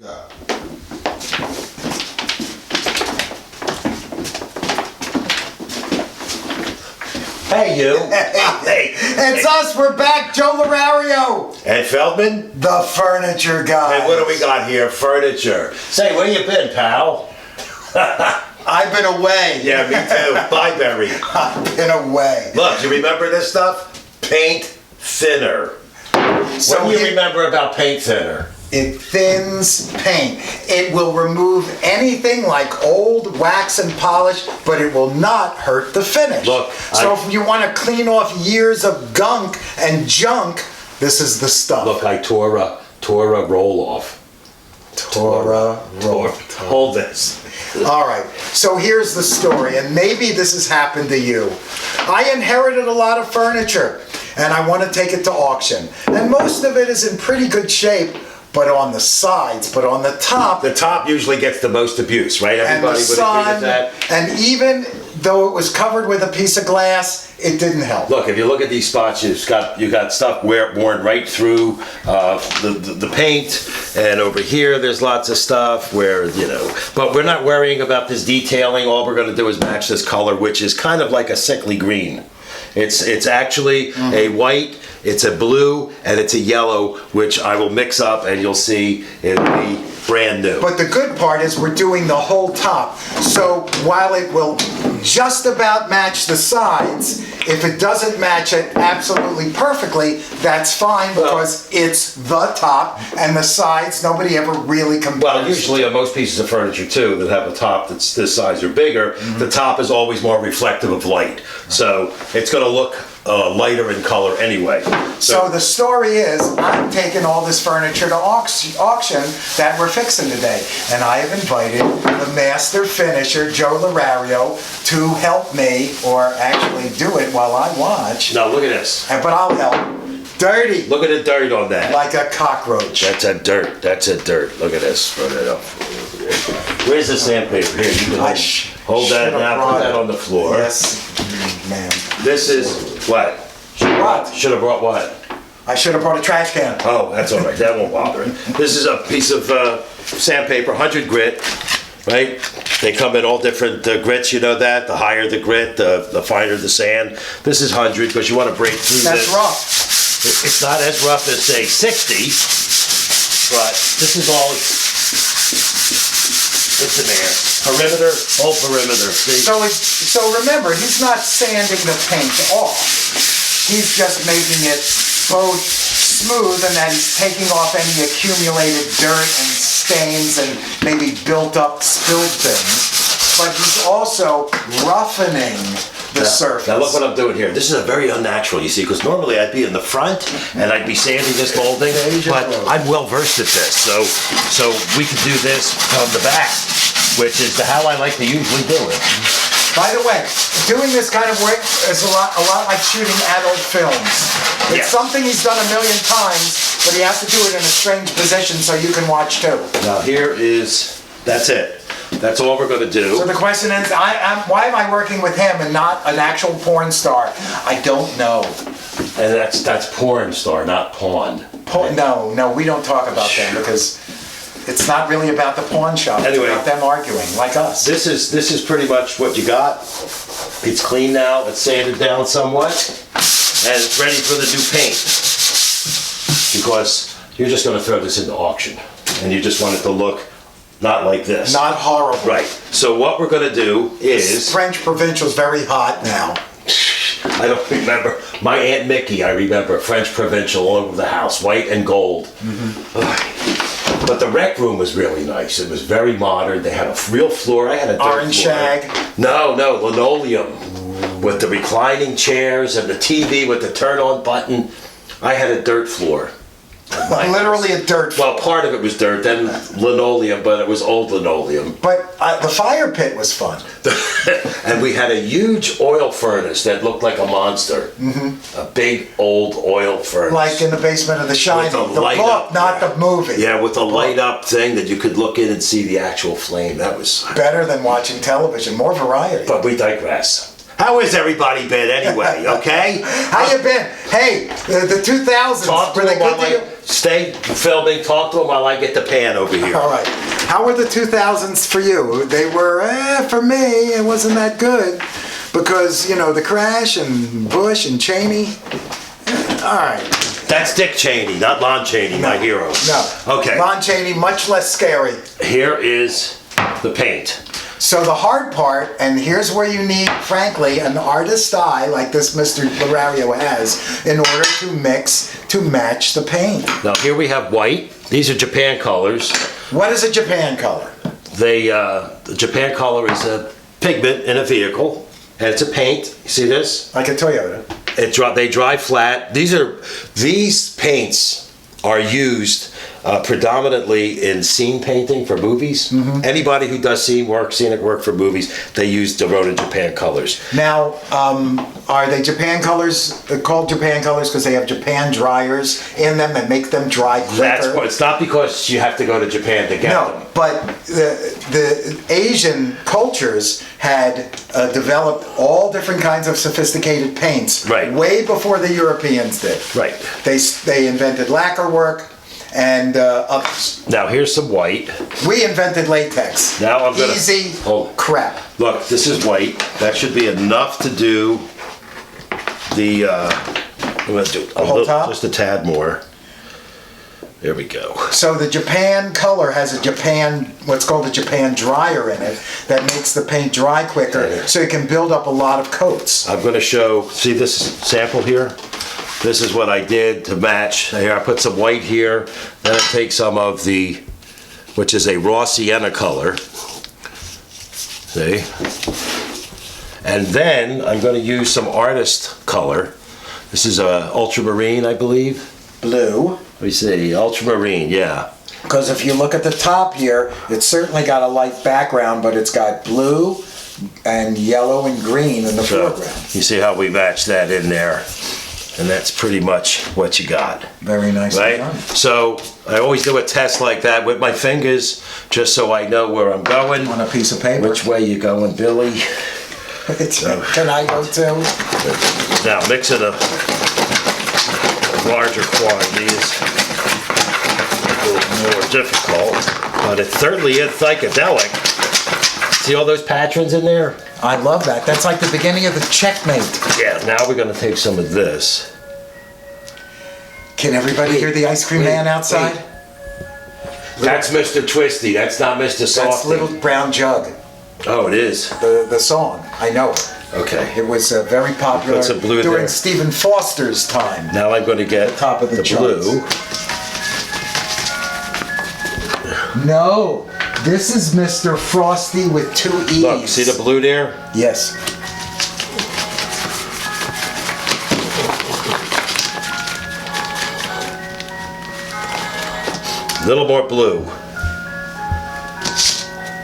Go. Hey, you. Hey, it's us. We're back. Joe Lorario. And Feldman? The Furnature Guys. Hey, what do we got here? Furniture. Say, where you been, pal? I've been away. Yeah, me too. Bye, Berry. I've been away. Look, you remember this stuff? Paint thinner. So What do you remember about paint thinner? It thins paint. It will remove anything like old wax and polish, but it will not hurt the finish. Look, so if you want to clean off years of gunk and junk, this is the stuff. Look, I tore a roll off. Hold this. All right, so here's the story, and maybe this has happened to you. I inherited a lot of furniture, and I want to take it to auction. And most of it is in pretty good shape, but on the sides, but on the top. The top usually gets the most abuse, right? And the Everybody would agree with that. And even though it was covered with a piece of glass, it didn't help. Look, if you look at these spots, you got stuff worn right through the paint, and over here there's lots of stuff where, but we're not worrying about this detailing. All we're going to do is match this color, which is kind of like a sickly green. It's actually a white, it's a blue, and it's a yellow, which I will mix up, and you'll see it'll be brand new. But the good part is we're doing the whole top. So while it will just about match the sides, if it doesn't match it absolutely perfectly, that's fine because it's the top, and the sides, nobody ever really compares. Well, usually on most pieces of furniture too that have a top that's this size or bigger, the top is always more reflective of light. So it's going to look lighter in color anyway. So the story is, I'm taking all this furniture to auction that we're fixing today. And I have invited the master finisher, Joe Lorario, to help me, or actually do it while I watch. Now look at this. But I'll help. Dirty. Look at the dirt on that. Like a cockroach. That's a dirt. That's a dirt. Look at this. Run it up. Where's the sandpaper? Here, you can hold that now. Put that on the floor. Yes, ma'am. This is what? What? Should have brought what? I should have brought a trash can. Oh, that's all right. That won't bother it. This is a piece of sandpaper, 100 grit, right? They come in all different grits, you know that? The higher the grit, the finer the sand. This is 100 because you want to break through That's this. rough. It's not as rough as, say, 60, but this is all... Listen there. Perimeter, whole perimeter. See? So remember, he's not sanding the paint off. He's just making it both smooth and that he's taking off any accumulated dirt and stains and maybe built up spilled things. But he's also roughening the surface. Now look what I'm doing here. This is a very unnatural, you see, because normally I'd be in the front and I'd be sanding this whole thing, but I'm well versed at this, so we can do this on the back, which is how I like to usually do it. By the way, doing this kind of work is a lot like shooting adult films. It's something he's done a million times, but he has to do it in a strange position so you can watch too. Now that's it. That's all we're going to do. So the question is, why am I working with him and not an actual porn star? I don't know. And that's porn star, not pawn. No, we don't talk about them because it's not really about the pawn shop. Anyway, it's about them arguing, like us. This is pretty much what you got. It's clean now. It's sanded down somewhat, and it's ready for the new paint. Because you're just going to throw this into auction, and you just want it to look not like this. Not horrible. Right. So what we're going to do is... French Provincial's very hot now. I don't remember. My Aunt Mickey, I remember, French Provincial all over the house, white and gold. Mm-hmm. But the rec room was really nice. It was very modern. They had a real floor. I had a dirt Orange floor. shag? No, linoleum. With the reclining chairs and the TV with the turn-on button. I had a dirt floor. Literally a dirt floor. Well, part of it was dirt, then linoleum, but it was old linoleum. But the fire pit was fun. And we had a huge oil furnace that looked like a monster. Mm-hmm. A big old oil furnace. Like in the basement of The Shining. With The book, up, not the movie. Yeah, with a light up thing that you could look in and see the actual flame. That was better than watching television. More variety. But we digress. How is everybody been anyway, okay? How you been? Hey, the 2000s, Talk to were they him while good to you? stay filming, talk to him while I get the pan over here. All right. How were the 2000s for you? They were, for me, it wasn't that good because, you know, the crash and Bush and Cheney. All right. That's Dick Cheney, not Lon Chaney, my hero. No. Okay. Lon Chaney, much less scary. Here is the paint. So the hard part, and here's where you need, frankly, an artist's eye like this Mr. Lorario has in order to mix, to match the paint. Now here we have white. These are Japan colors. What is a Japan color? The Japan color is a pigment in a vehicle, and it's a paint. You see this? Like a Toyota. They dry flat. These paints are used predominantly in scene painting for movies. Mm-hmm. Anybody who does scenic work for movies, they use devoted Japan colors. Now, are they Japan colors, called Japan colors because they have Japan dryers in them that make them dry quicker? It's not because you have to go to Japan to get them. No, but the Asian cultures had developed all different kinds of sophisticated paints Right. way before the Europeans did. Right. They invented lacquer work and others. Now here's some white. We invented latex. Now I'm gonna Easy hold. crap. Look, this is white. That should be enough to do the. I'm gonna do whole top? just a tad more. There we go. So the Japan color has what's called a Japan dryer in it that makes the paint dry quicker, so you can build up a lot of coats. I'm going to show. See this sample here? This is what I did to match. Here I put some white here. Then I take some of which is a raw sienna color. See? And then I'm going to use some artist color. This is a ultramarine, I believe. Blue. Let me see, ultramarine, yeah. Because if you look at the top here, it's certainly got a light background, but it's got blue and yellow and green in the foreground. You see how we match that in there? And that's pretty much what you got. Very nicely Right? done. So I always do a test like that with my fingers, just so I know where I'm going. On a piece of paper. Which way you going, Billy? Can I go too? Now mixing a larger quantity is a little more difficult, but it certainly is psychedelic. See all those patrons in there? I love that. That's like the beginning of the checkmate. Yeah, now we're gonna take some of this. Can everybody hear the ice cream man outside? That's Mr. Twisty, that's not Mr. That's Softy. Little Brown Jug. Oh, it is? The song. I know it. Okay. It was very popular Put some blue during there. Stephen Foster's time. Now I'm gonna get Top of the blue. No, this is Mr. Frosty with 2 E's. Look, see the blue there? Yes. A little more blue.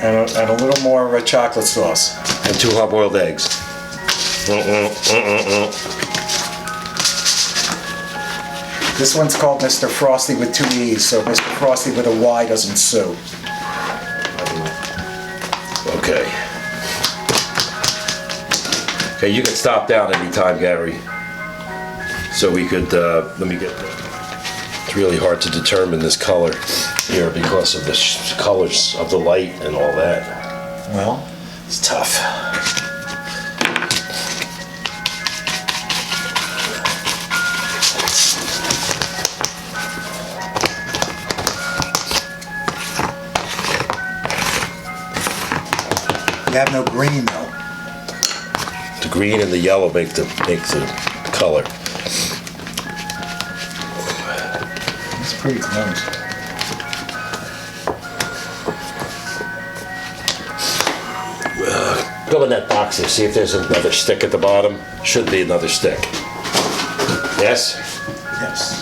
And a little more chocolate sauce. And 2 hard-boiled eggs. This one's called Mr. Frosty with 2 E's, so Mr. Frosty with a Y doesn't sue. Okay. Okay, you can stop down anytime, Gary. So we could, let me get, it's really hard to determine this color here because of the colors of the light and all that. Well, It's tough. you have no green though. The green and the yellow make the color. It's pretty close. Go in that box there, see if there's another stick at the bottom. Should be another stick. Yes? Yes.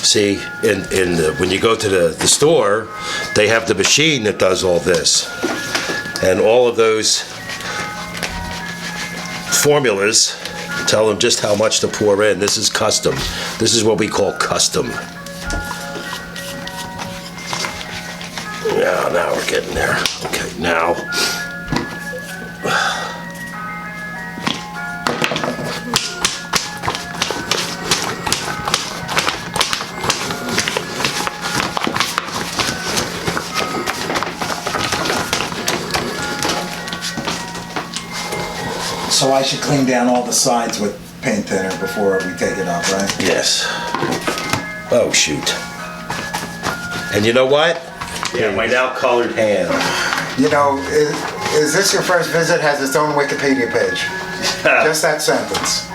See, when you go to the store, they have the machine that does all this. And all of those formulas tell them just how much to pour in. This is custom. This is what we call custom. Yeah, now we're getting there. Okay, now. So I should clean down all the sides with paint thinner before we take it up, right? Yes. Oh, shoot. And you know what? Yeah, my now colored hand. You know, is this your first visit? Has its own Wikipedia page. Just that sentence.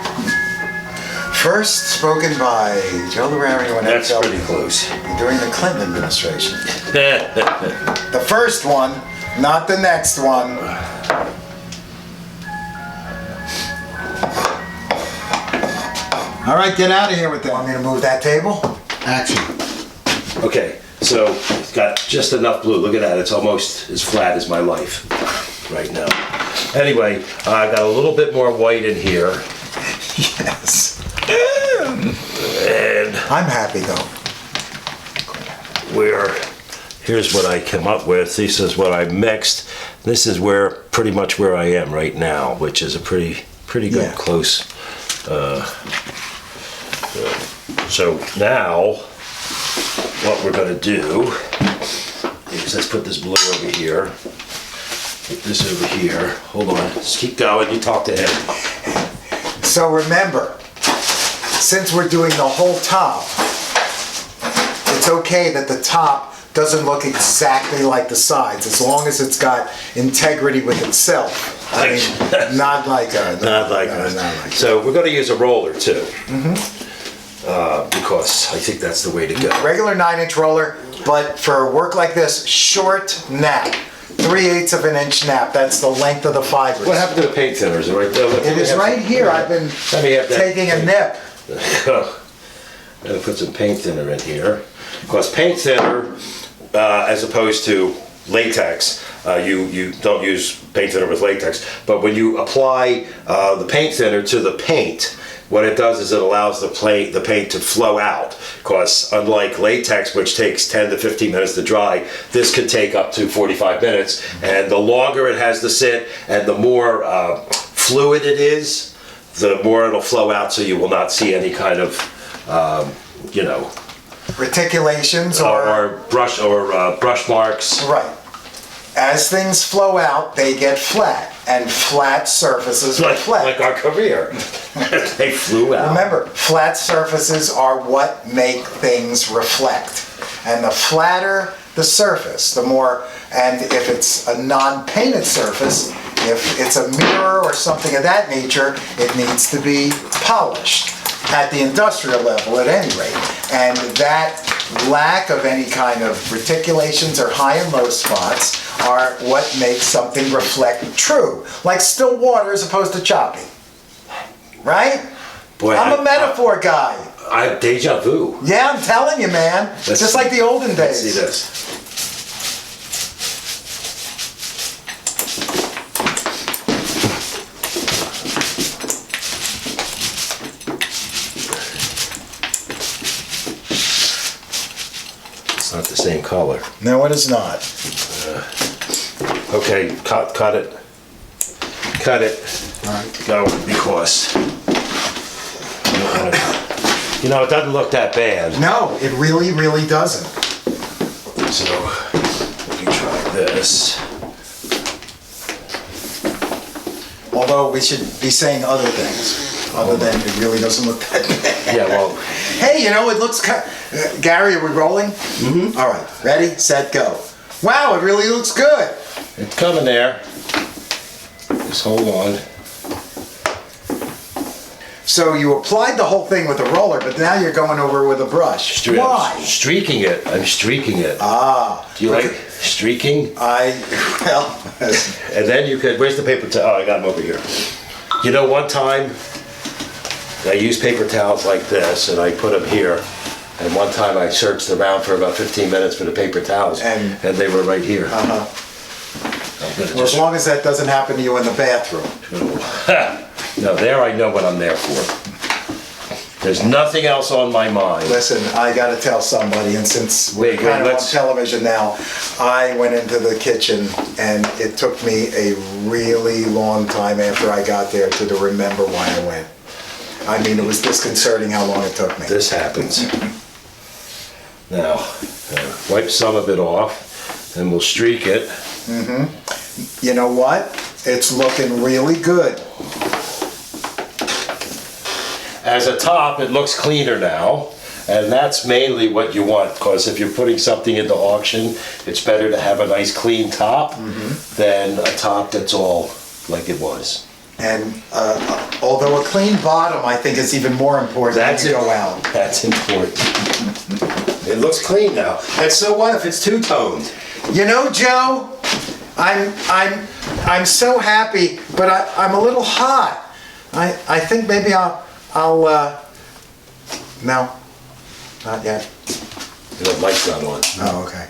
First spoken by Joe Larario and That's pretty close. during the Clinton administration. The first one, not the next one. All right, get out of here with that. Want me to move that table? Action. Okay, so it's got just enough blue. Look at that. It's almost as flat as my life right now. Anyway, I got a little bit more white in here. Yes. And I'm happy though. here's what I came up with. This is what I mixed. This is pretty much where I am right now, which is a pretty good close. So now, what we're going to do is let's put this blue over here. Put this over here. Hold on. Just keep going. You talk to him. So remember, since we're doing the whole top, it's okay that the top doesn't look exactly like the sides, as long as it's got integrity with itself. I mean, not like a... Not like that. So we're going to use a roller too. Because I think that's the way to go. Regular 9-inch roller, but for work like this, short nap. 3/8 of an inch nap. That's the length of the fibers. What happened to the paint thinner? Is it right there? It is right here. I've been taking a nip. I'm going to put some paint thinner in here. Because paint thinner, as opposed to latex, you don't use paint thinner with latex, but when you apply the paint thinner to the paint, what it does is it allows the paint to flow out. Because unlike latex, which takes 10 to 15 minutes to dry, this could take up to 45 minutes. And the longer it has to sit and the more fluid it is, the more it'll flow out, so you will not see any kind of, Reticulations or brush marks. Right. As things flow out, they get flat, and flat surfaces reflect. Like our career. They flew out. Remember, flat surfaces are what make things reflect. And the flatter the surface, the more, and if it's a non-painted surface, if it's a mirror or something of that nature, it needs to be polished at the industrial level at any rate. And that lack of any kind of reticulations or high and low spots are what makes something reflect true. Like still water as opposed to choppy. Right? Boy, I'm a metaphor guy. I have deja vu. Yeah, I'm telling you, man. Just like the olden days. Let's see this. It's not the same color. No, it is not. Okay, cut it. Cut it. All right. Go, because it doesn't look that bad. No, it really, really doesn't. So let me try this. Although we should be saying other things, other than it really doesn't look that bad. Yeah, well. Hey, it looks Gary, are we rolling? Mm-hmm. All right, ready, set, go. Wow, it really looks good. It's coming there. Just hold on. So you applied the whole thing with a roller, but now you're going over with a brush. Why? I'm streaking it. Ah. Do you like streaking? And then you could, where's the paper towel? Oh, I got them over here. One time I used paper towels like this and I put them here. And one time I searched around for about 15 minutes for the paper towels and they were right here. Uh-huh. Well, as long as that doesn't happen to you in the bathroom. No, there I know what I'm there for. There's nothing else on my mind. Listen, I gotta tell somebody, and since we're Wait, kind of on let's- television now, I went into the kitchen and it took me a really long time after I got there to remember why I went. I mean, it was disconcerting how long it took me. This happens. Now, wipe some of it off, and we'll streak it. You know what? It's looking really good. As a top, it looks cleaner now, and that's mainly what you want, because if you're putting something into auction, it's better to have a nice clean top than a top that's all like it was. And although a clean bottom, I think, is even more important when you go out. That's important. It looks clean now. And so what if it's two-toned? You know, Joe, I'm so happy, but I'm a little hot. I think maybe I'll no, not yet. The light's not on. Oh, okay.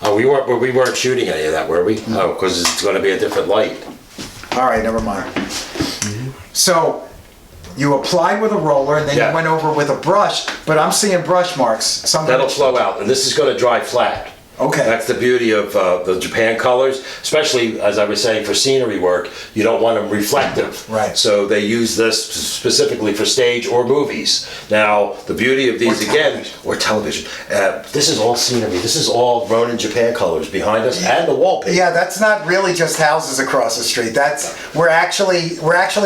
Oh, we weren't shooting any of that, were we? Oh, because it's going to be a different light. All right, never mind. So you applied with a roller and then Yeah. you went over with a brush, but I'm seeing brush marks. That'll flow out, and this is going to dry flat. Okay. That's the beauty of the Japan colors, especially, as I was saying, for scenery work. You don't want them reflective. Right. So they use this specifically for stage or movies. Now, the beauty of these, or television, this is all scenery. This is all Ronin Japan colors behind us and the wallpaper. Yeah, that's not really just houses across the street. We're actually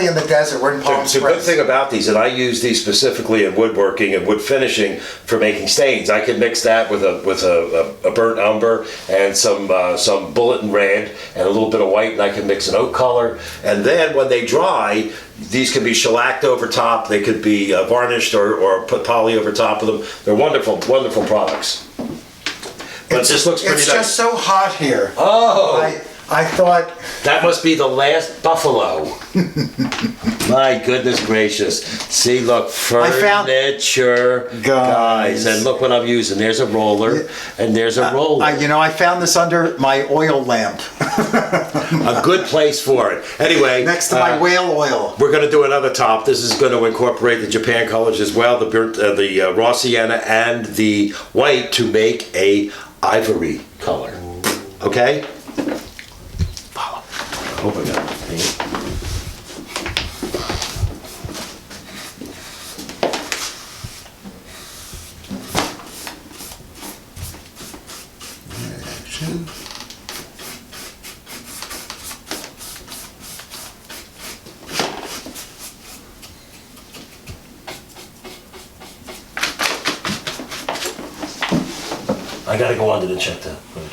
in the desert. We're in Palm The good Springs. thing about these, and I use these specifically in woodworking and wood finishing for making stains. I can mix that with a burnt umber and some bulletin red and a little bit of white, and I can mix an oak color. And then when they dry, these can be shellacked over top. They could be varnished or put poly over top of them. They're wonderful, wonderful products. But this looks pretty It's nice. just so hot here. Oh! I thought, That must be the last buffalo. My goodness gracious. See, look, Furnature Guys. And look what I'm using. There's a roller, and there's a roller. I found this under my oil lamp A good place for it. Anyway. next to my whale oil. We're going to do another top. This is going to incorporate the Japan colors as well, the raw sienna and the white to make a ivory color. Okay? Follow. I hope I got it. I gotta go under to check that food.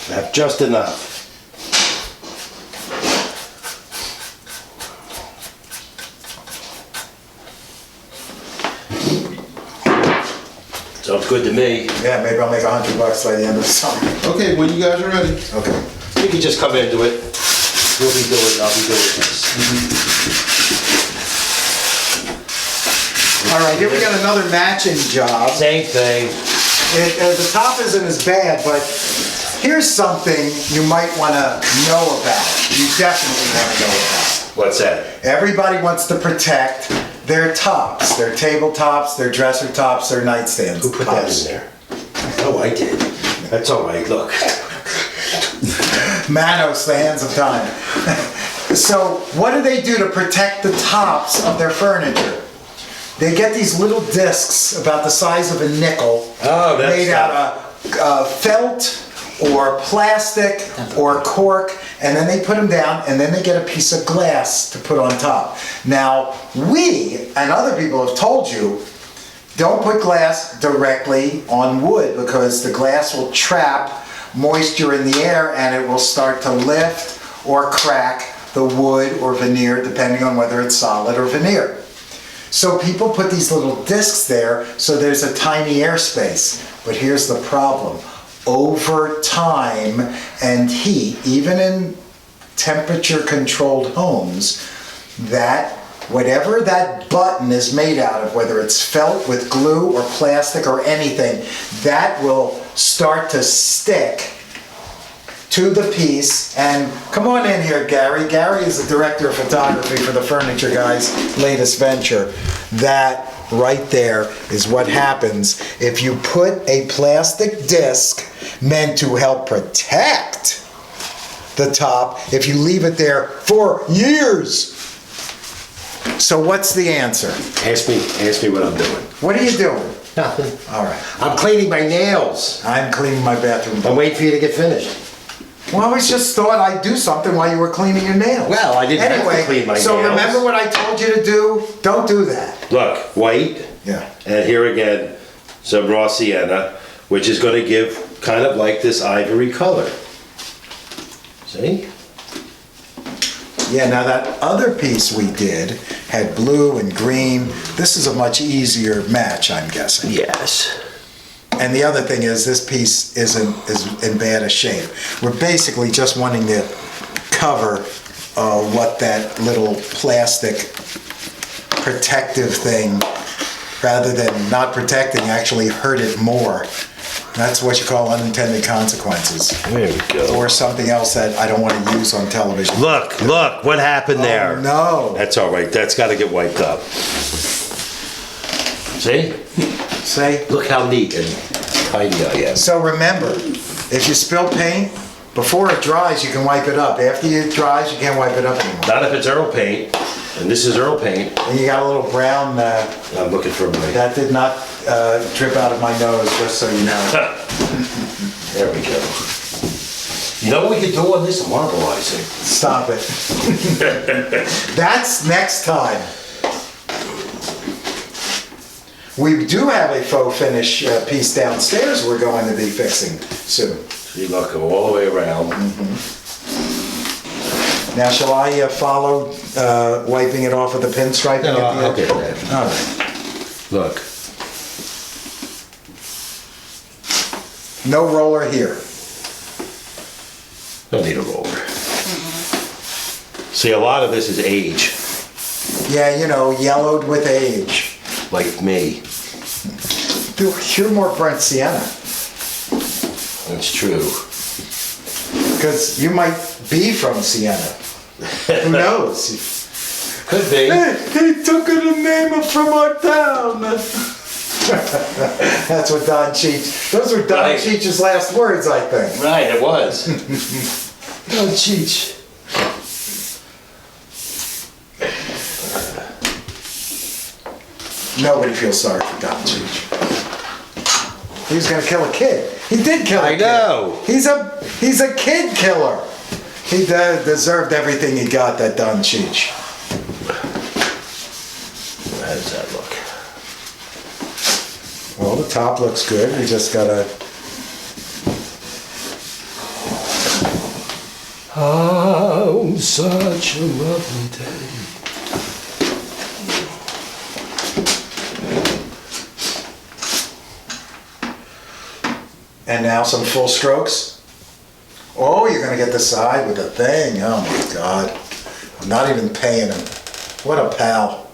I have just enough. Sounds good to me. Yeah, maybe I'll make $100 by the end of the summer. Okay, when you guys are ready. Okay. You can just come into it. You'll be doing it, I'll be doing this. All right, here we got another matching job. Same thing. The top isn't as bad, but here's something you might want to know about. You definitely want to know about. What's that? Everybody wants to protect their tops, their tabletops, their dresser tops, their nightstands. Who put that in there? Oh, I did. That's all right, look. Manos, the hands of time. So what do they do to protect the tops of their furniture? They get these little discs about the size of a nickel, Oh, that's made out of felt or plastic or cork, and then they put them down, and then they get a piece of glass to put on top. Now, we and other people have told you Don't put glass directly on wood because the glass will trap moisture in the air and it will start to lift or crack the wood or veneer depending on whether it's solid or veneer. So people put these little discs there so there's a tiny airspace. But here's the problem. Over time and heat, even in temperature controlled homes, that whatever that button is made out of, whether it's felt with glue or plastic or anything, that will start to stick to the piece. And come on in here, Gary. Gary is the director of photography for the Furnature Guys' latest venture. That right there is what happens if you put a plastic disc meant to help protect the top, if you leave it there for years. So what's the answer? Ask me what I'm doing. What are you doing? Nothing. All right. I'm cleaning my nails. I'm cleaning my bathroom. I'm waiting for you to get finished. Well, I always just thought I'd do something while you were cleaning your nails. Well, I didn't have to clean my so nails. remember what I told you to do? Don't do that. Look, white. Yeah. And here again, some raw sienna, which is going to give kind of like this ivory color. See? Yeah, now that other piece we did had blue and green. This is a much easier match, I'm guessing. Yes. And the other thing is this piece is in bad a shape. We're basically just wanting to cover what that little plastic protective thing, rather than not protecting, actually hurt it more. That's what you call unintended consequences. There we go. Or something else that I don't want to use on television. Look, what happened there? Oh, no. That's all right. That's got to get wiped up. See? Say. Look how neat and tidy I am. So remember, if you spill paint, before it dries, you can wipe it up. After it dries, you can't wipe it up anymore. Not if it's Earl paint, and this is Earl paint. And you got a little brown, I'm looking for my... that did not drip out of my nose, just so you know. There we go. You know what we could do on this? Marbleizing. Stop it. That's next time. We do have a faux finish piece downstairs we're going to be fixing soon. See, look, go all the way around. Now, shall I follow wiping it off with a pinstripe? No, and get the I'll get that. All right. Look. No roller here. Don't need a roller. See, a lot of this is age, Yeah, you know, yellowed with age. like me. Dude, you're more burnt sienna. That's true. Because you might be from Siena. Who knows? Could be. Hey, he took the name from our town. That's what Don Cheech, those were Don Right. Cheech's last words, I think. Right, it was. Oh, Cheech. Nobody feels sorry for Don Cheech. He was gonna kill a kid. He did kill a I kid. know. He's a kid killer. He deserved everything he got, that Don Cheech. How does that look? Well, the top looks good. We just gotta. Oh, such a lovely day. And now some full strokes. Oh, you're gonna get the side with the thing. Oh my God. I'm not even paying him. What a pal.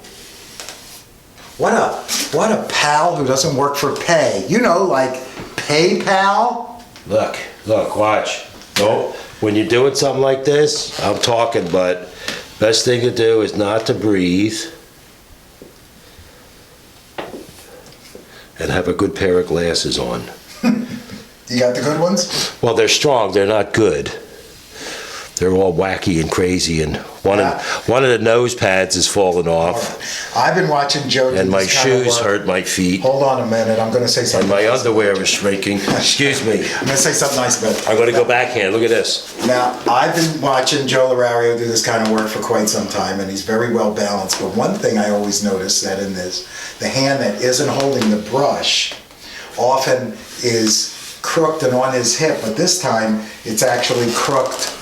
What a pal who doesn't work for pay. You know, like PayPal. Look, watch. No, when you're doing something like this, I'm talking, but best thing to do is not to breathe and have a good pair of glasses on. You got the good ones? Well, they're strong, they're not good. they're all wacky and crazy, and one of the nose pads has fallen off, I've been watching Joe do and my this kind of shoes work. hurt my feet, Hold on a minute, I'm gonna say and something. my underwear is shrinking. Excuse me. I'm gonna say something nice about it. I'm going to go backhand. Look at this. Now, I've been watching Joe Lorario do this kind of work for quite some time, and he's very well balanced. But one thing I always notice that in this, the hand that isn't holding the brush often is crooked and on his hip, but this time it's actually crooked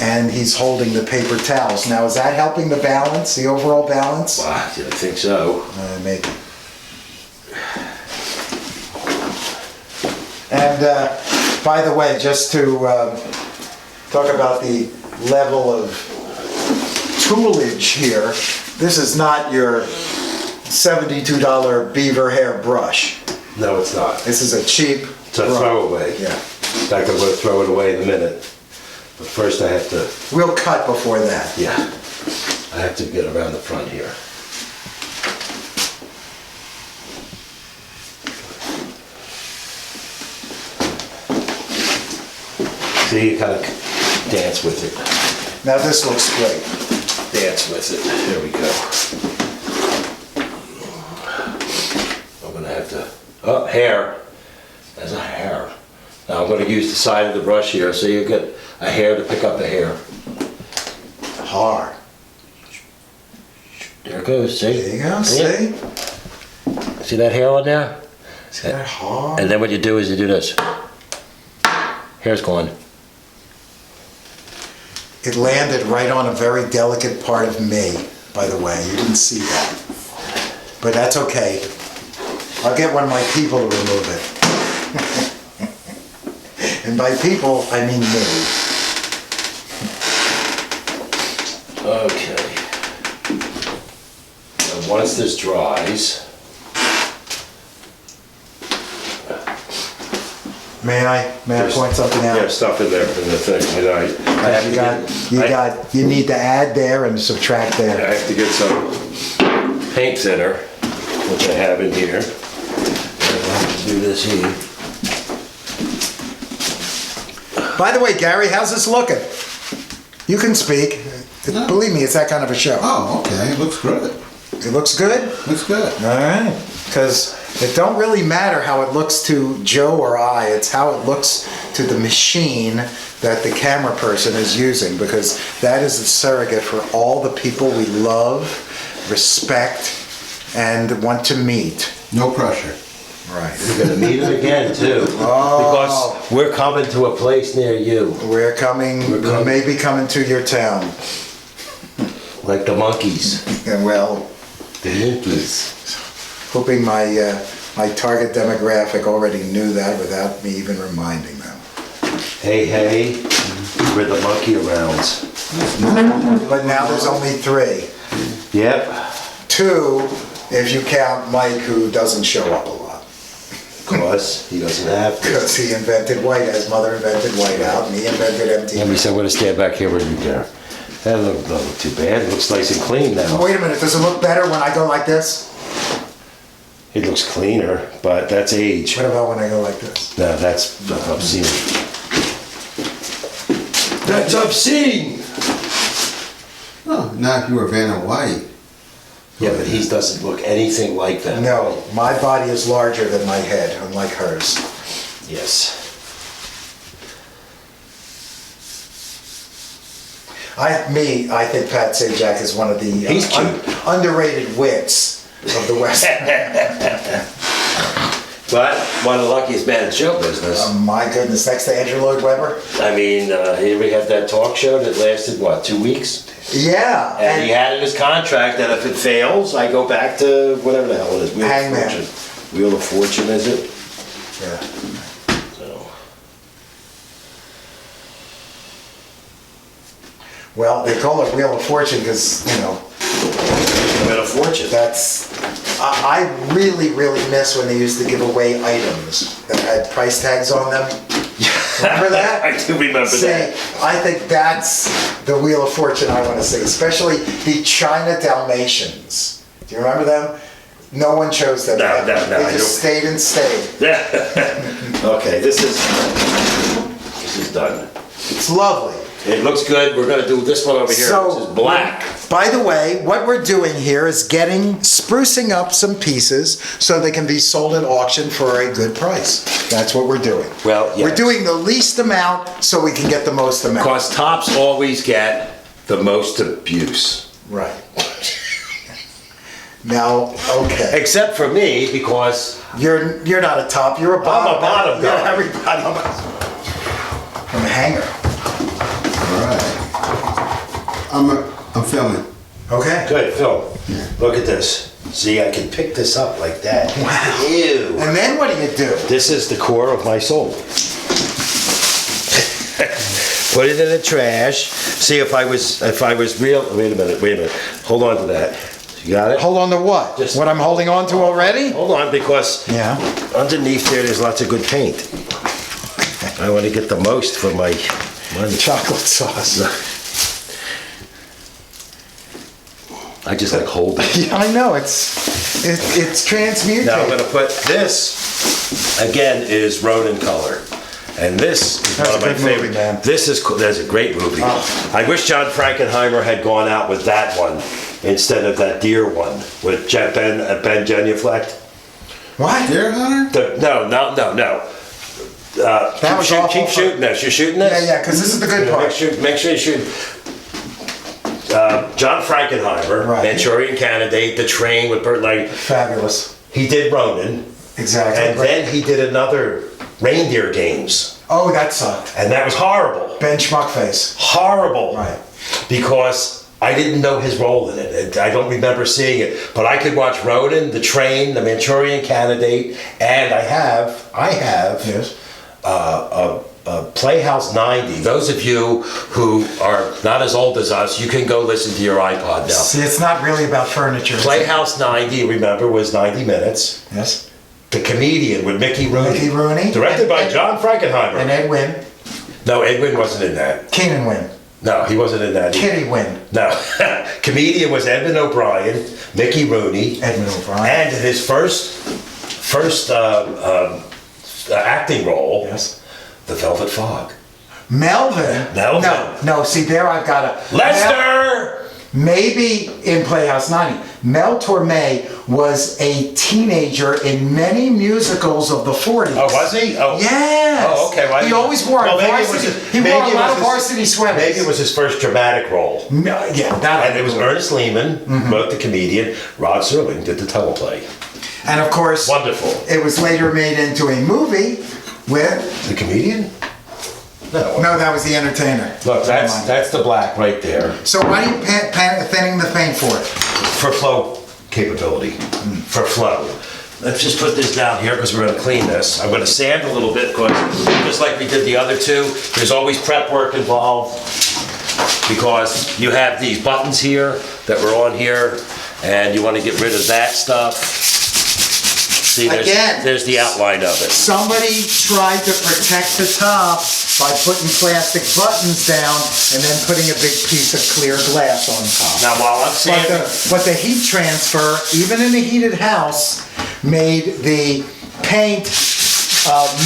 and he's holding the paper towels. Now, is that helping the balance, the overall balance? Wow, I think so. Maybe. And by the way, just to talk about the level of toolage here, this is not your $72 beaver hair brush. No, it's not. This is a cheap It's a brush. throwaway. Yeah. In fact, I'm going to throw it away in a minute. But first I have to, We'll cut before that. yeah, I have to get around the front here. See, you kind of dance with it. Now this looks great. Dance with it. There we go. I'm going to have to, oh, hair. There's a hair. Now I'm going to use the side of the brush here so you get a hair to pick up a hair. Hard. There it goes, see? There you go, See? see? See that hair on there? See that hard? And then what you do is you do this. Hair's gone. It landed right on a very delicate part of me, by the way. You didn't see that. But that's okay. I'll get one of my people to remove it. And by people, I mean me. Okay. And once this dries, May I point something out? there's stuff in there in the thing. I have You need to add there and subtract I there. have to get some paint thinner, which I have in here. And I'll have to do this here. By the way, Gary, how's this looking? You can speak. Believe me, it's that kind of a show. Oh, okay, it looks good. It looks good? Looks good. All right. Because it don't really matter how it looks to Joe or I, it's how it looks to the machine that the camera person is using, because that is the surrogate for all the people we love, respect, and want to meet. No pressure. Right. We're gonna meet it again too. Because we're coming to a place near you. We're coming, we may be coming to your town. Like the monkeys. And well, The monkeys. hoping my my target demographic already knew that without me even reminding them. Hey, hey, we're the monkey arounds. But now there's only 3. Yep. 2, if you count Mike, who doesn't show up a lot. Cause he doesn't have to. Because he invented white, his mother invented whiteout, and he invented empty. And we said, I'm gonna stand back here with you there. That doesn't look too bad. It looks nice and clean now. Wait a minute, does it look better when I go like this? It looks cleaner, but that's age. What about when I go like this? No, that's obscene. That's obscene! Oh, not if you were Vanna White. Yeah, but he doesn't look anything like that. No, my body is larger than my head, unlike hers. Yes. I think Pat Sajak is one of the He's cute. underrated wits of the West. But one of the luckiest men in show business. Oh, my goodness, next to Andrew Lloyd Webber? I mean, here we have that talk show that lasted, what, 2 weeks? Yeah. And he had in his contract that if it fails, I go back to whatever the hell it is. Wheel Hangman. of Fortune. Wheel of Fortune, is it? Yeah. So. Well, they call it Wheel of Fortune because, you know, Wheel of Fortune. that's... I really, really miss when they used to give away items that had price tags on them. Remember that? I do remember See, that. I think that's the Wheel of Fortune I want to see, especially the China Dalmatians. Do you remember them? No one chose them. No, They I just stayed and stayed. Okay, this is done. It's lovely. It looks good. We're gonna do this one over here, which is black. By the way, what we're doing here is sprucing up some pieces so they can be sold at auction for a good price. That's what we're doing. Well, yes. We're doing the least amount so we can get the most amount. Because tops always get the most abuse. Right. Now, okay. Except for me, because You're not a top, you're a bottom. I'm a bottom You're guy. everybody. From a hanger. All right. I'm filming. Okay. good, Phil. Look at this. See, I can pick this up like that. Wow. Ew. And then what do you do? This is the core of my soul. Put it in the trash. See if I was real. Wait a minute. Hold on to that. You got it? Hold on to what? Just- What I'm holding on to already? Hold on, because Yeah. underneath there's lots of good paint. I want to get the most for my money. Chocolate sauce. I just like hold it. Yeah, I know, it's transmutated. Now I'm gonna put this, again, is Ronin color. And this is That's one of a my good movie, favorite. man. That's a great movie. Oh. I wish John Frankenheimer had gone out with that one instead of that deer one with Ben Genuflect. What? Deer hunter? No. That was awful. Keep shooting this. You're shooting Yeah, this? yeah, because this is the good Make part. sure you shoot. John Frankenheimer, Right. Manchurian Candidate, The Train with Burt Lancaster. Fabulous. He did Ronin, Exactly. and then he did another Reindeer Games, Oh, that sucked. and that was horrible. Ben Schmuckface. Horrible. Right. Because I didn't know his role in it. I don't remember seeing it, but I could watch Ronin, The Train, The Manchurian Candidate, and I have Yes. Playhouse 90. Those of you who are not as old as us, you can go listen to your iPod now. See, it's not really about furniture. Playhouse 90, remember, was 90 minutes. Yes. The Comedian with Mickey Rooney. Mickey Rooney. Directed by And- John Frankenheimer. And Ed Wynn. No, Edwin wasn't in that. Keenan Wynn. No, he wasn't in that either. Kitty Wynn. No. Comedian was Edmund O'Brien, Mickey Rooney. Edmund O'Brien. And his first acting role, Yes. The Velvet Fog. Melvin. Melvin. No, see there I've got a... Lester! Maybe in Playhouse 90. Mel Torme was a teenager in many musicals of the 40s. Oh, was he? Oh. Yes. Oh, okay. Well, He always wore a maybe it was varsity. his- He wore maybe a it lot was of his- varsity sweaters. Maybe it was his first dramatic role. Yeah, that. And it was Ernest Lehman, wrote The Comedian. Rod Serling did the teleplay. And of course, Wonderful. it was later made into a movie with. The Comedian? No. No, that was The Entertainer. Look, Never mind. that's the black right there. So why are you thinning the paint for it? For flow capability. For flow. Let's just put this down here because we're going to clean this. I'm going to sand a little bit because just like we did the other two, there's always prep work involved because you have these buttons here that were on here and you want to get rid of that stuff. See, Again. there's the outline of it. Somebody tried to protect the top by putting plastic buttons down and then putting a big piece of clear glass on top. Now while I'm sanding, But the heat transfer, even in a heated house, made the paint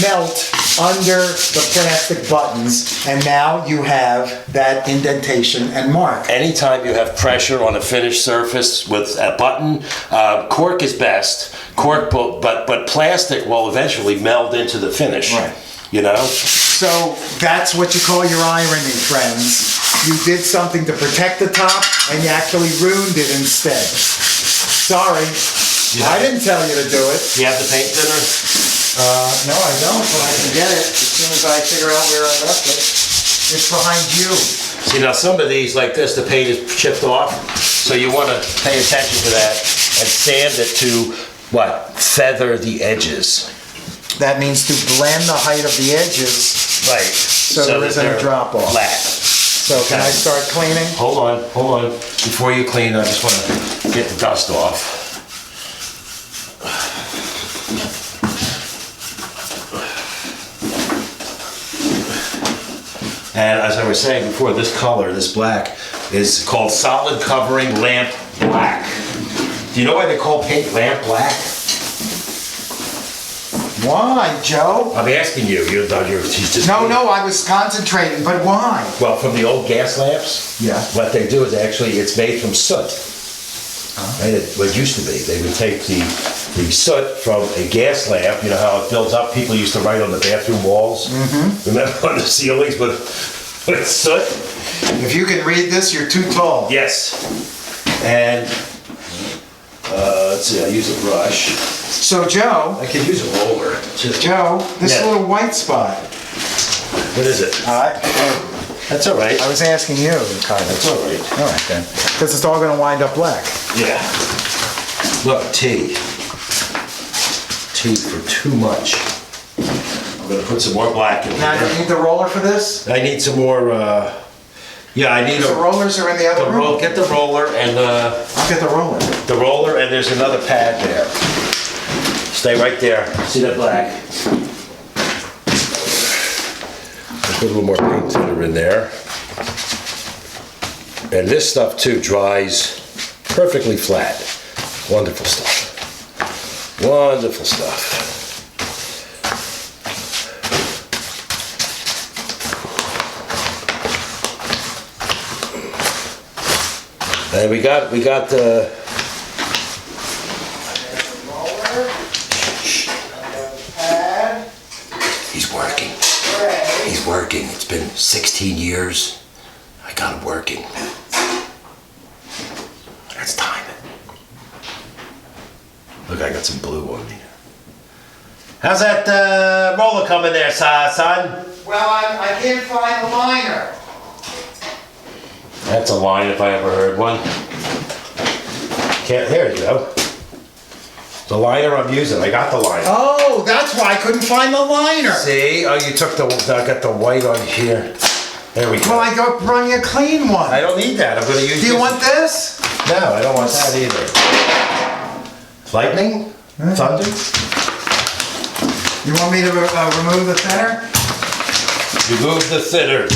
melt under the plastic buttons, and now you have that indentation and mark. anytime you have pressure on a finished surface with a button, cork is best. Cork, but plastic will eventually meld into the finish. Right. You know? So that's what you call your irony, friends. You did something to protect the top, and you actually ruined it instead. Sorry, I didn't tell you to do it. You have the paint thinner? No, I don't, but I can get it as soon as I figure out where I left it. It's behind you. See, now some of these, like this, the paint is chipped off, so you want to pay attention to that and sand it to, what? Feather the edges. That means to blend the height of the edges. Right. So there that isn't a they're drop off. Flat. So can I start cleaning? Hold on. Before you clean, I just want to get the dust off. And as I was saying before, this color, this black, is called solid covering lamp black. Do you know why they call paint lamp black? Why, Joe? I'm asking you. You're just No, I was concentrating, but why? Well, from the old gas lamps. Yeah. What they do is actually it's made from soot. And what used to be, they would take the soot from a gas lamp. You know how it builds up. People used to write on the bathroom walls. Mm-hmm. Remember on the ceilings with soot. If you can read this, you're too tall. Yes. And let's see. I use a brush. So, Joe. I could use a roller. Joe, this Yeah. little white spot. What is it? That's all right. I was asking you, kind of. That's all right. All right, then. Because it's all going to wind up black. Yeah. Look, T for too much. I'm gonna put some more black in Now, do you there. need the roller for this? I need some more, yeah, I need The rollers are in the other room. get the roller and, I'll get the roller. the roller and there's another pad there. Stay right there. See that black? Put a little more paint thinner in there. And this stuff too dries perfectly flat. Wonderful stuff. Wonderful stuff. And we got the He's working. He's working. It's been 16 years. I got him working. That's time. Look, I got some blue on me. How's that roller coming there, son? Well, I can't find the liner. That's a line if I ever heard one. Can't, there you go. The liner I'm using, I got the liner. Oh, that's why I couldn't find the liner. See? Oh, you took I got the white on here. There we go. Well, I got brought you a clean one. I don't need that. I'm going to use Do you this. want this? No, I don't want that either. Lightning? Thunder? You want me to remove the thinner? Remove the thinner.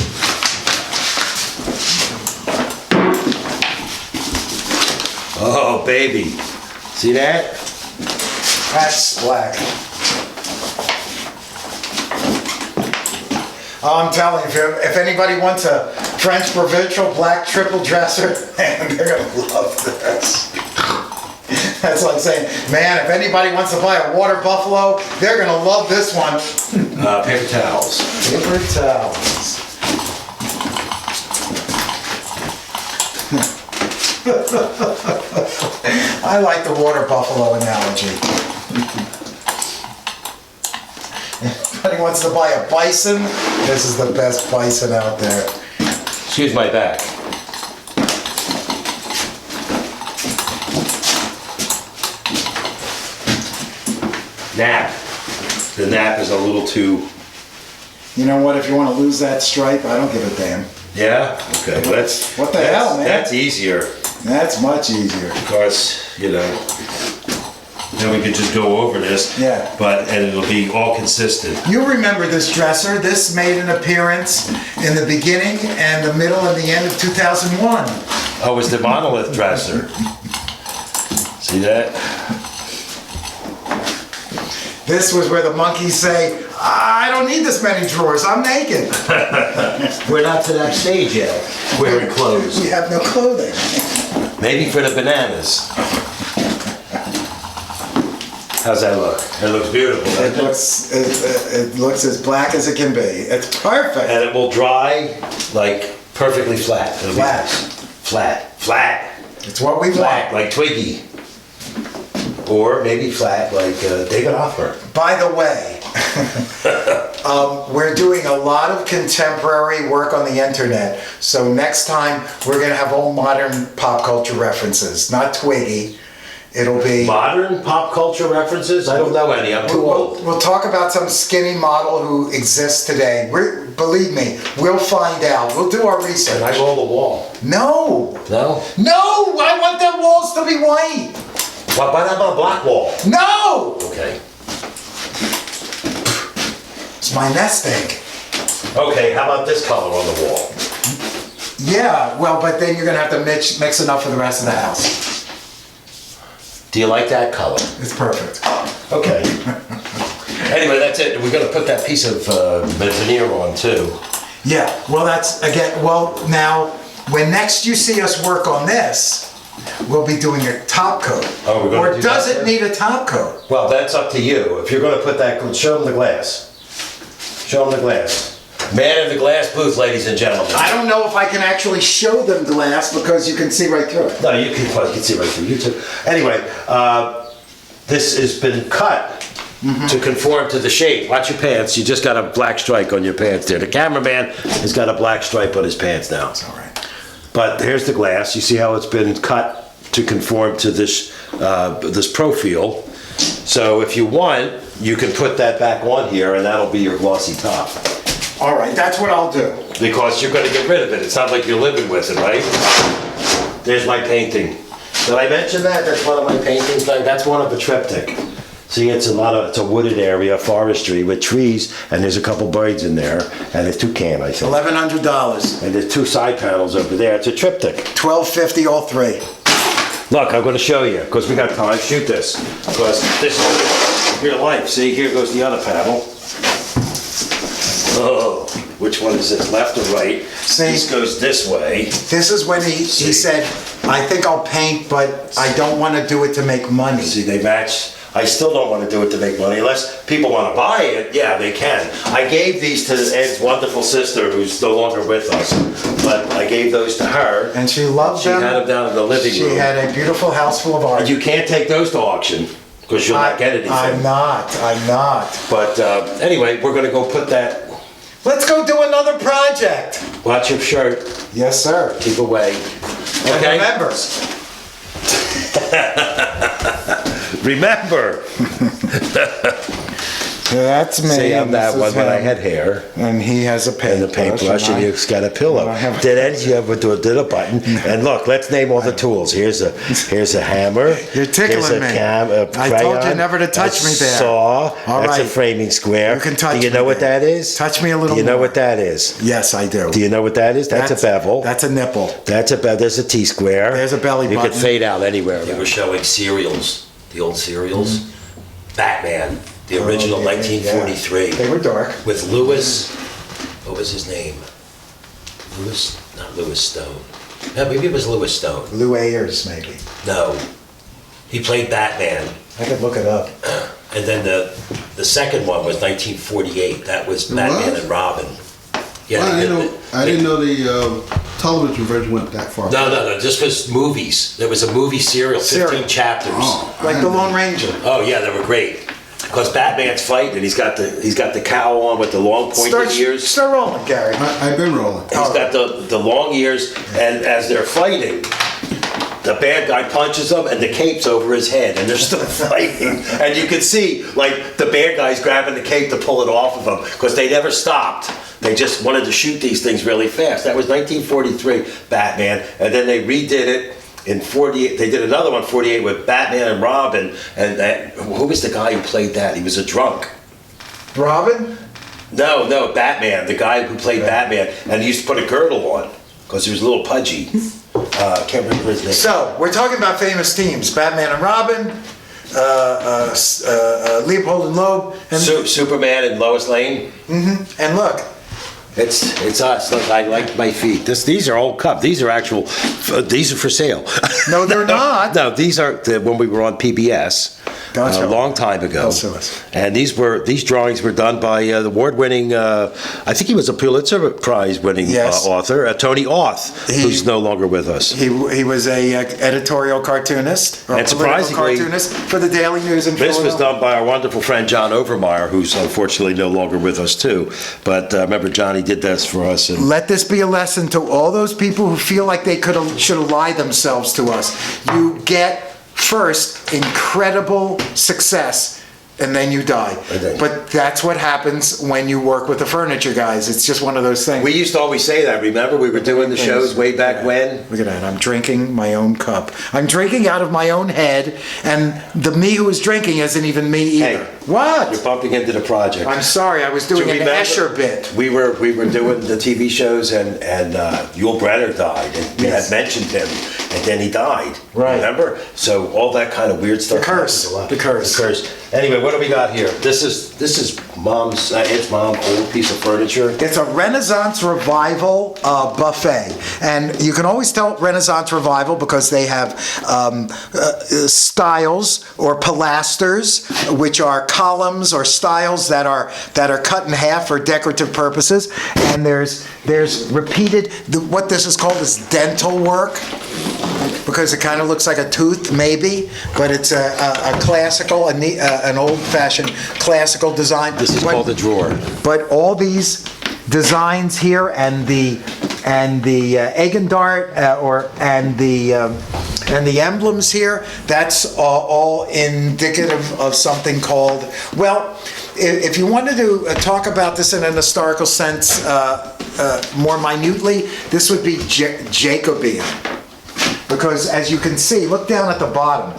Oh, baby. See that? That's black. Oh, I'm telling you, if anybody wants a French provincial black triple dresser, man, they're gonna love this. That's like saying, man, if anybody wants to buy a water buffalo, they're gonna love this one. Paper towels. Paper towels. I like the water buffalo analogy. Anybody wants to buy a bison? This is the best bison out there. Excuse my back. Nap. The nap is a little too... You know what? If you want to lose that stripe, I don't give a damn. Yeah? Okay. Well, that's... What the hell, man? That's easier. That's much easier. Because, you know... Then we could just go over this. Yeah. And it'll be all consistent. You remember this dresser. This made an appearance in the beginning and the middle and the end of 2001. Oh, it's the monolith dresser. See that? This was where the monkeys say, I don't need this many drawers, I'm naked. We're not to that stage yet. Wearing clothes. We have no clothing. Maybe for the bananas. How's that look? It looks beautiful. It looks as black as it can be. It's perfect. And it will dry like perfectly flat. It'll be Flat. Flat. It's what we Flat, want. like Twiggy. Or maybe flat like David Hoffman. By the way, we're doing a lot of contemporary work on the internet. So next time we're going to have all modern pop culture references, not Twiggy. It'll be... Modern pop culture references? I don't know any. I'm too old. We'll talk about some skinny model who exists today. Believe me, we'll find out. We'll do our research. And I roll the wall. No! No? No! I want the walls to be white! What about a black wall? No! Okay. It's my nest egg. Okay, how about this color on the wall? Yeah, well, but then you're gonna have to mix enough for the rest of the house. Do you like that color? It's perfect. Okay. Anyway, that's it. We're gonna put that piece of veneer on too. Yeah, well, now, when next you see us work on this, we'll be doing a top coat. Oh, we're gonna Or do does that it need a top coat? Well, that's up to you. If you're gonna put that, show them the glass. Show them the glass. Man in the glass booth, ladies and gentlemen. I don't know if I can actually show them glass because you can see right through it. No, you can see right through YouTube. Anyway, this has been cut to conform to the shape. Watch your pants. You just got a black stripe on your pants there. The cameraman has got a black stripe on his pants now. It's all right. But here's the glass. You see how it's been cut to conform to this this profile. So if you want, you can put that back on here, and that'll be your glossy top. All right, that's what I'll do. Because you're going to get rid of it. It's not like you're living with it, right? There's my painting. Did I mention that? That's one of my paintings. That's one of the triptych. See, it's a wooded area, forestry with trees, and there's a couple birds in there, and there's toucan, I think. $1,100. And there's two side panels over there. It's a triptych. $1,250 all three. Look, I'm going to show you because we got time. Shoot this because this is real life. See, here goes the other panel. Oh, which one is this? Left or right? See, this goes this way. This is when he said, "I think I'll paint, but I don't want to do it to make money." See, they match. I still don't want to do it to make money unless people want to buy it. Yeah, they can. I gave these to Ed's wonderful sister, who's no longer with us, but I gave those to her. And she loved them. She had them down in the living room. She had a beautiful house full of art. And you can't take those to auction because you'll not get anything. I'm not. But anyway, we're going to go put that. Let's go do another project. Watch your shirt. Yes, sir. Keep away. And Okay. Remember. That's me. See, I'm and that this one is when I him. had hair. And he has a And paintbrush. the paintbrush, and you've got a pillow. I have- Did Ed, you ever do a button? And look, let's name all the tools. Here's a hammer. You're tickling Here's a me. a I told you crayon, never to touch a me there. Saw. All That's a right. framing square. You can touch Do you know me what there. that is? Touch me a little Do you know more. what that is? Yes, I do. Do you know what that is? That's a bevel. That's a nipple. That's a bevel. There's a T-square. There's a belly You button. could fade out anywhere. They were showing serials, the old serials. Batman, the original yeah, 1943. They were dark. With Lewis, what was his name? Not Lewis Stone. No, maybe it was Lewis Stone. Lou Ayers, maybe. No. He played Batman. I could look it up. And then the second one was 1948. That was Batman and Robin. Yeah, Well, I didn't know the television version went that far. No. This was movies. There was a movie serial, 15 chapters. Oh, Like the Lone Ranger. Oh yeah, they were great. Because Batman's fighting, and he's got the cowl on with the long pointed ears. Start rolling, Gary. I've been rolling. He's got the long ears, and as they're fighting, the bad guy punches him, and the cape's over his head, and they're still fighting. And you can see, like, the bad guy's grabbing the cape to pull it off of him, because they never stopped. They just wanted to shoot these things really fast. That was 1943, Batman, and then they redid it in 48. They did another one, 48, with Batman and Robin, and who was the guy who played that? He was a drunk. Robin? No, Batman, the guy who played Batman, and he used to put a girdle on, because he was a little pudgy. I can't remember his name. So, we're talking about famous teams. Batman and Robin, Leopold and Loeb, and, Superman and Lois Lane. and look, It's us. Look, I like my feet. These are old cups. These are actual. These are for sale. no, they're not. No, these are when we were on PBS. Gotcha. A long time ago. Don't sue us. And these drawings were done by the award-winning, I think he was a Pulitzer Prize-winning Yes. author, Tony Auth, who's no longer with us. He was a editorial cartoonist, or And political surprisingly, cartoonist for the Daily News in This was Philadelphia. done by our wonderful friend John Overmeyer, who's unfortunately no longer with us too. But remember, Johnny did this for us. And Let this be a lesson to all those people who feel like they should have lied themselves to us. You get first incredible success, and then you die. then- But that's what happens when you work with the Furnature Guys. It's just one of those things. we used to always say that. Remember, we were doing the shows way back when. Look at that. I'm drinking my own cup. I'm drinking out of my own head, and the me who is drinking isn't even me either. Hey, What? You're bumping into the project. I'm sorry. I was doing Do an you remember- Escher bit. We were doing the TV shows, and Yul Brynner died, and we Yes. had mentioned him and then he died. Right. Remember? So all that kind of weird stuff. The curse. happens a lot. The curse. The curse. Anyway, what do we got here? This is Mom's, Ed's mom, old piece of furniture. It's a Renaissance Revival buffet. And you can always tell Renaissance Revival because they have styles or pilasters, which are columns or stiles that are cut in half for decorative purposes. And there's repeated, what this is called is dental work, because it kind of looks like a tooth, maybe, but it's a classical, an old-fashioned classical design. This is called a drawer. But all these designs here and the Eigendart and the emblems here, that's all indicative of something called, well, if you wanted to talk about this in an historical sense more minutely, this would be Jacobean. Because as you can see, look down at the bottom.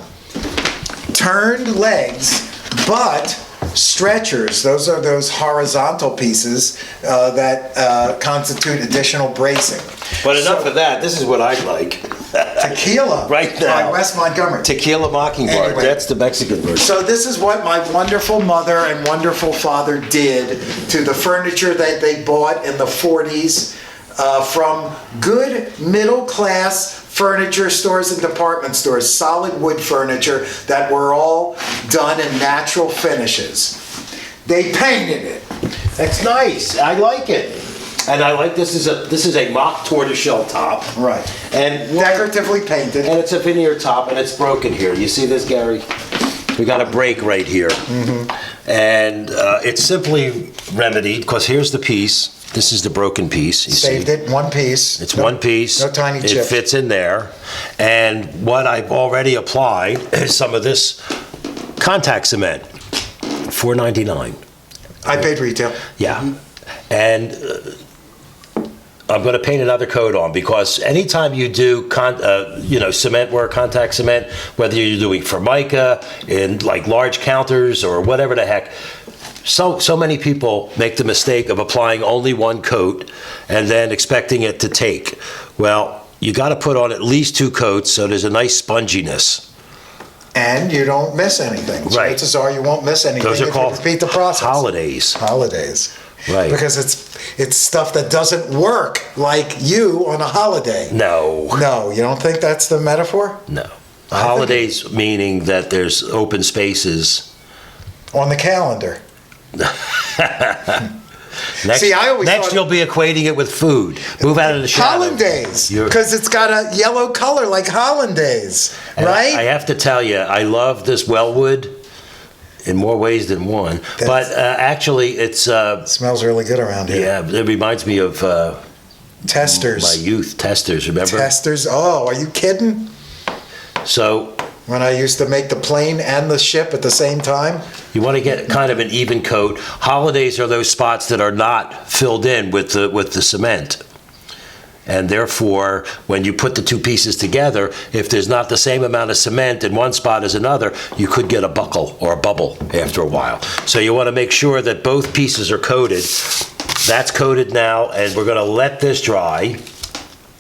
Turned legs, but stretchers. Those are those horizontal pieces that constitute additional bracing. But enough of that. This is what I like. Tequila. Right now. By Wes Montgomery. Tequila Mockingbird. Anyway. That's the Mexican version. So this is what my wonderful mother and wonderful father did to the furniture that they bought in the 40s from good middle-class furniture stores and department stores, solid wood furniture that were all done in natural finishes. They painted it. That's nice. I like it. And I like this is a mock tortoiseshell top. Right. And Decoratively painted. and it's a veneer top, and it's broken here. You see this, Gary? We got a break right here. Mm-hmm. And it's simply remedied, because here's the piece. This is the broken piece. You Saved see? it, one piece. It's one piece. No tiny It chip. fits in there. And what I've already applied is some of this contact cement. $4.99. I paid retail. Yeah. And I'm going to paint another coat on, because anytime you do cement work, contact cement, whether you're doing Formica in like large counters or whatever the heck, so many people make the mistake of applying only one coat and then expecting it to take. Well, you got to put on at least 2 coats so there's a nice sponginess. And you don't miss anything. Right. Chances are you won't miss anything Those are if you called repeat the process. holidays. Holidays. Right. Because it's stuff that doesn't work like you on a holiday. No. No, you don't think that's the metaphor? No. Holidays meaning that there's open spaces. On the calendar. Next, See, I always next thought- you'll be equating it with food. Move out of the shadow. Hollandaise, You're- because it's got a yellow color like Hollandaise, And right? I have to tell you, I love this Wellwood in more ways than one. But actually, it's Smells really good around here. yeah. It reminds me of Testers. my youth. Testers, remember? Testers. Oh, are you kidding? So When I used to make the plane and the ship at the same time. you want to get kind of an even coat. Holidays are those spots that are not filled in with the cement. And therefore, when you put the 2 pieces together, if there's not the same amount of cement in one spot as another, you could get a buckle or a bubble after a while. So you want to make sure that both pieces are coated. That's coated now, and we're going to let this dry.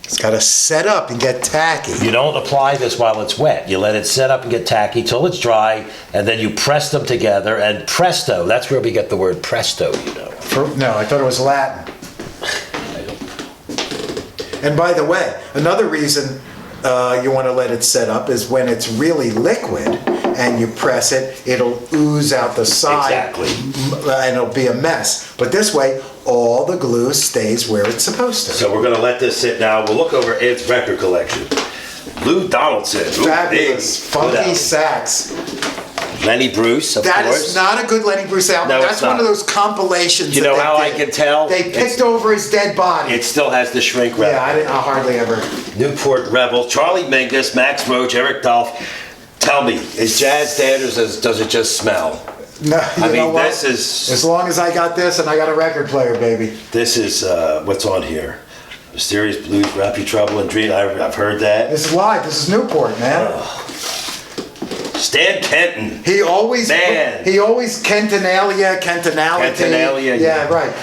It's got to set up and get tacky. You don't apply this while it's wet. You let it set up and get tacky till it's dry, and then you press them together, and presto, that's where we get the word presto, you know. No, I thought it was Latin. And by the way, another reason you want to let it set up is when it's really liquid and you press it, it'll ooze out the side. Exactly. And it'll be a mess. But this way, all the glue stays where it's supposed to. So we're going to let this sit now. We'll look over Ed's record collection. Lou Donaldson. Ooh, Fabulous, big. funky sax. Lenny Bruce, of That course. is not a good Lenny Bruce album. No, it's That's one not. of those compilations. You that know they how I did. can tell? They picked over his dead body. It still has the shrink wrap. Yeah, I hardly ever. Newport Rebel, Charlie Mingus, Max Roach, Eric Dolph. Tell me, is jazz dead or does it just smell? No, you I know mean, what? this is As long as I got this and I got a record player, baby. what's on here. Mysterious Blues, Wrap Your Trouble and Dream. I've heard that. This is live. This is Newport, man. Stan Kenton. He always Man. Kentinalia. Kentinalia, right.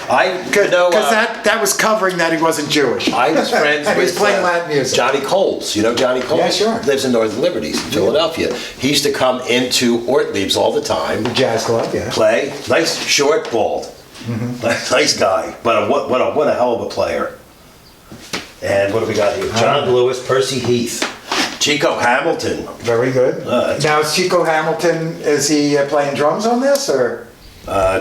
You know, Because that was covering that he wasn't Jewish. I was friends And with he's playing Latin music. Johnny Coles. You know Johnny Coles? Yeah, sure. Lives in Northern Liberties in Philadelphia. He used to come into Ortlieb's all the time. Jazz club, yeah. Play. Nice, short, bald. Nice guy. But what a hell of a player. And what do we got here? John Lewis, Percy Heath, Chico Hamilton. Very good. Now, is Chico Hamilton, is he playing drums on this, or?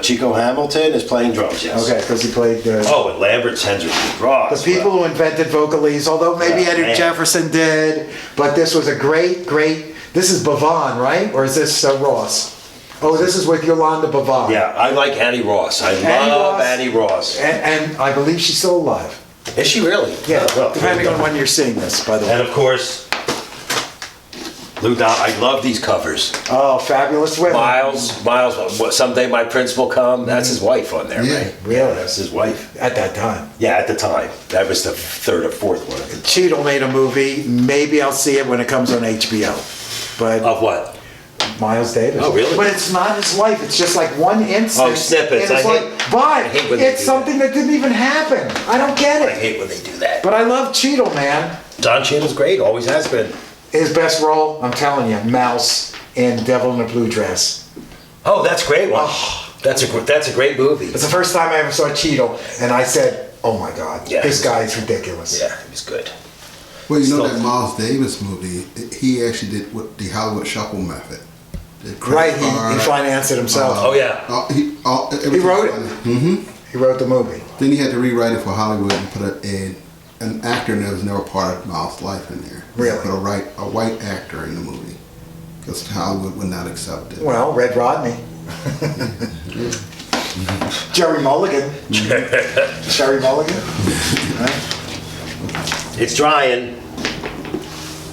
Chico Hamilton is playing drums, yes. Okay, because he played... Oh, and Lambert's Henderson Ross. The people who invented vocalese, although maybe Yeah, Eddie man. Jefferson did, but this was a great... This is Bavon, right? Or is this Ross? Oh, this is with Yolanda Bavon. Yeah, I like Annie Ross. I love Annie Ross. And I believe she's still alive. Is she really? Yeah, Well, depending on when you're seeing this, by the way. And of course, Lou Don. I love these covers. Oh, fabulous women. Miles. Someday my prince will come. That's his wife on there, Yeah. right? Really? That's his wife. At that time. Yeah, at the time. That was the third or fourth one. Cheadle made a movie. Maybe I'll see it when it comes on HBO. But Of what? Miles Davis. Oh, really? But it's not his life. It's just like one instance. Oh, snippets. in his I hate- life. But I hate when they it's do something that didn't even happen. I don't get I it. hate when they do that. But I love Cheadle, man. Don Cheadle's great. Always has been. His best role, I'm telling you, Mouse in Devil in a Blue Dress. Oh, that's a great one. That's a great movie. It's the first time I ever saw Cheadle, and I said, "Oh my God, Yeah. this guy is ridiculous." Yeah, he was good. Well, you know Still- that Miles Davis movie, he actually did what the Hollywood Shuffle method. The credit Right, he card, financed it himself. Oh yeah. He wrote it. Mm-hmm. He wrote the movie. Then he had to rewrite it for Hollywood and put an actor that was never part of Miles' life in there. Really? Put a white actor in the movie because Hollywood would not accept it. Well, Red Rodney. Jerry Mulligan. Jerry Mulligan. Right? It's drying.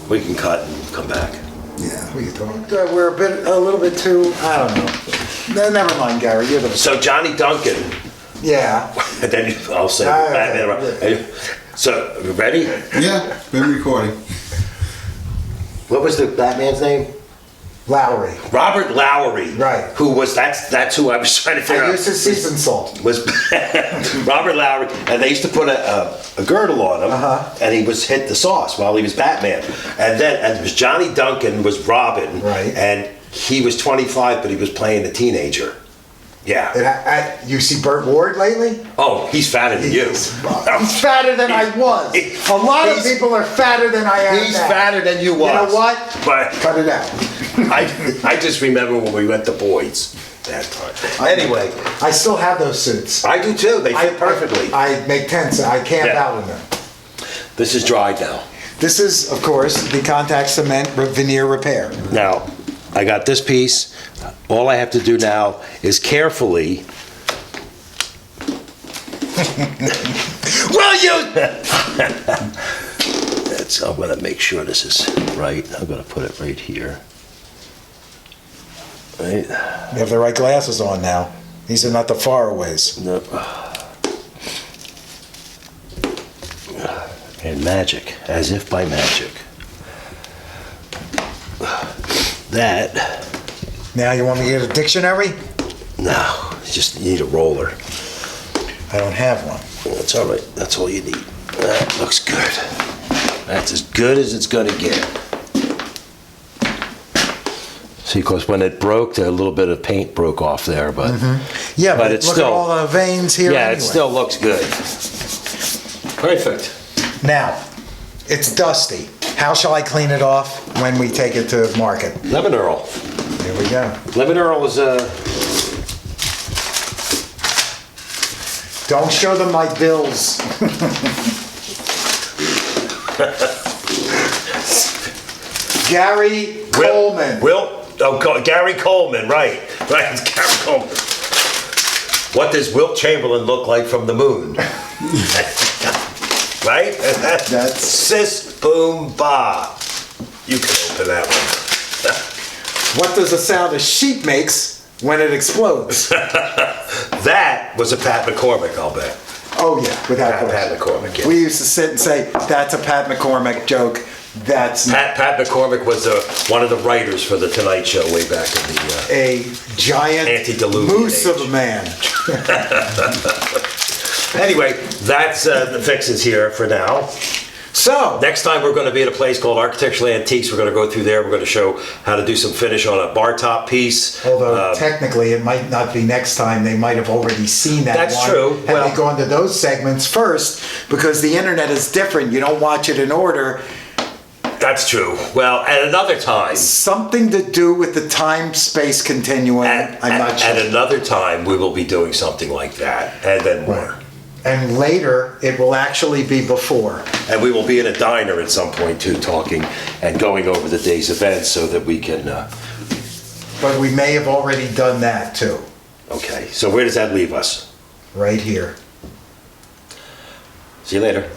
We can cut and come back. Yeah. We can talk. We're a little bit too, I don't know. No, never mind, Gary. You're the... So Johnny Duncan. Yeah. And then I'll say Ah, Batman. okay. So, you ready? Yeah, been recording. What was the Batman's name? Lowry. Robert Lowry. Right. Who was that's who I was trying to figure I out. used to season salt. Was Robert Lowry, and they used to put a girdle on him, and he was hit the sauce while he was Batman, and it was Johnny Duncan was Robin, Right. and he was 25, but he was playing a teenager. Yeah. And you see Burt Ward lately? Oh, he's fatter than you. He's fatter than I was. A lot of people are fatter than I am He's now. fatter than you was. You know what? But Cut it out. I just remember when we went to Boyd's that time. Anyway, I still have those suits. I do too. They fit perfectly. I make tents. I camp Yeah. out in them. This is dried now. This is, of course, the contact cement veneer repair. Now, I got this piece. All I have to do now is carefully. Will you? I'm going to make sure this is right. I'm going to put it right here. Right. You have the right glasses on now. These are not the faraways. Nope. And magic, as if by magic. That. Now you want me to get a dictionary? No, you just need a roller. I don't have one. That's all right. That's all you need. That looks good. That's as good as it's gonna get. See, because when it broke, a little bit of paint broke off there, but Yeah, but it's look still at all the veins here. yeah, anyway. it still looks good. Perfect. Now, it's dusty. How shall I clean it off when we take it to market? Lemon Earl. Here we go. Lemon Earl is Don't show them my bills. Gary Coleman. Gary Coleman, right. It's Gary Coleman. What does Wilt Chamberlain look like from the moon? Right? That's- Sis Boom Ba. You can open that one. What does the sound a sheep makes when it explodes? That was a Pat McCormick, I'll bet. Oh yeah, without Pat question. McCormick, yeah. We used to sit and say, that's a Pat McCormick joke. That's Pat McCormick was one of the writers for the Tonight Show way back in the. a giant Antediluvian moose of a age. man. Anyway, that's the fixes here for now. So, Next time we're going to be at a place called Architectural Antiques. We're going to go through there. We're going to show how to do some finish on a bar top piece. although technically it might not be next time, they might have already seen that That's one. true. Had Well- they gone to those segments first, because the internet is different. You don't watch it in order. That's true. Well, at another time. Something to do with the time-space continuum. I'm not sure. At another time, we will be doing something like that, and then more. And later, it will actually be before. And we will be in a diner at some point too, talking and going over the day's events so that we can. But we may have already done that too, Okay, so where does that leave us? right here. See you later.